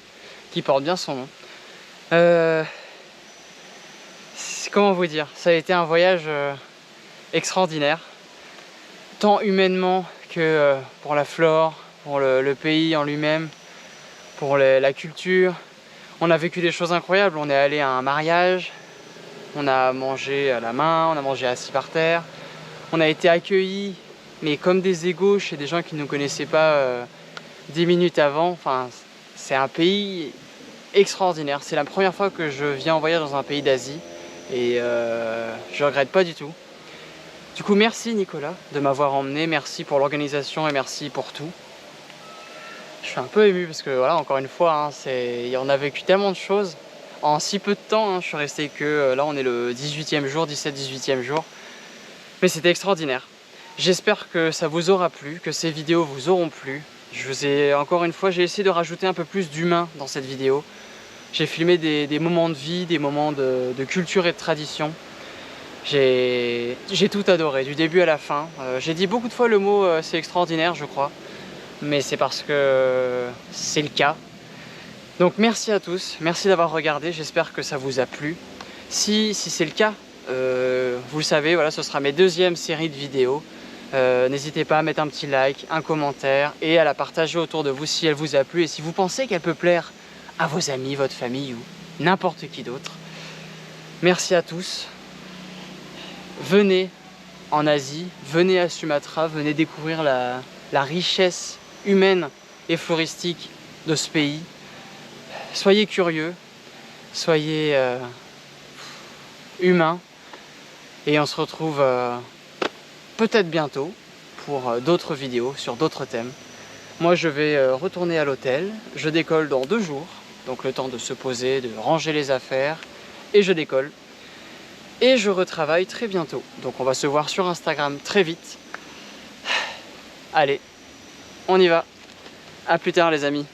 qui porte bien son nom. Comment vous dire, ça a été un voyage extraordinaire, tant humainement que pour la flore, pour le pays en lui-même, pour la culture. On a vécu des choses incroyables, on est allé à un mariage, on a mangé à la main, on a mangé assis par terre, on a été accueillis mais comme des égaux chez des gens qui ne nous connaissaient pas 10 minutes avant. Enfin, c'est un pays extraordinaire. C'est la première fois que je viens en voyage dans un pays d'Asie et je regrette pas du tout. Du coup, merci Nicolas de m'avoir emmené, merci pour l'organisation et merci pour tout. Je suis un peu ému parce que voilà, encore une fois, on a vécu tellement de choses en si peu de temps. Je suis resté que là, on est le 18e jour, 17-18e jour, mais c'était extraordinaire. J'espère que ça vous aura plu, que ces vidéos vous auront plu. Encore une fois, j'ai essayé de rajouter un peu plus d'humain dans cette vidéo. J'ai filmé des moments de vie, des moments de culture et de tradition. J'ai tout adoré, du début à la fin. J'ai dit beaucoup de fois le mot c'est extraordinaire, je crois. Mais c'est parce que c'est le cas. Donc merci à tous, merci d'avoir regardé, j'espère que ça vous a plu. Si c'est le cas, vous le savez, voilà, ce sera mes 2e séries de vidéos. N'hésitez pas à mettre un petit like, un commentaire et à la partager autour de vous si elle vous a plu et si vous pensez qu'elle peut plaire à vos amis, votre famille ou n'importe qui d'autre. Merci à tous. Venez en Asie, venez à Sumatra, venez découvrir la richesse humaine et floristique de ce pays. Soyez curieux, soyez humains et on se retrouve peut-être bientôt pour d'autres vidéos sur d'autres thèmes. Moi je vais retourner à l'hôtel, je décolle dans 2 jours, donc le temps de se poser, de ranger les affaires, et je décolle. Et je retravaille très bientôt, donc on va se voir sur Instagram très vite. Allez, on y va, à plus tard les amis.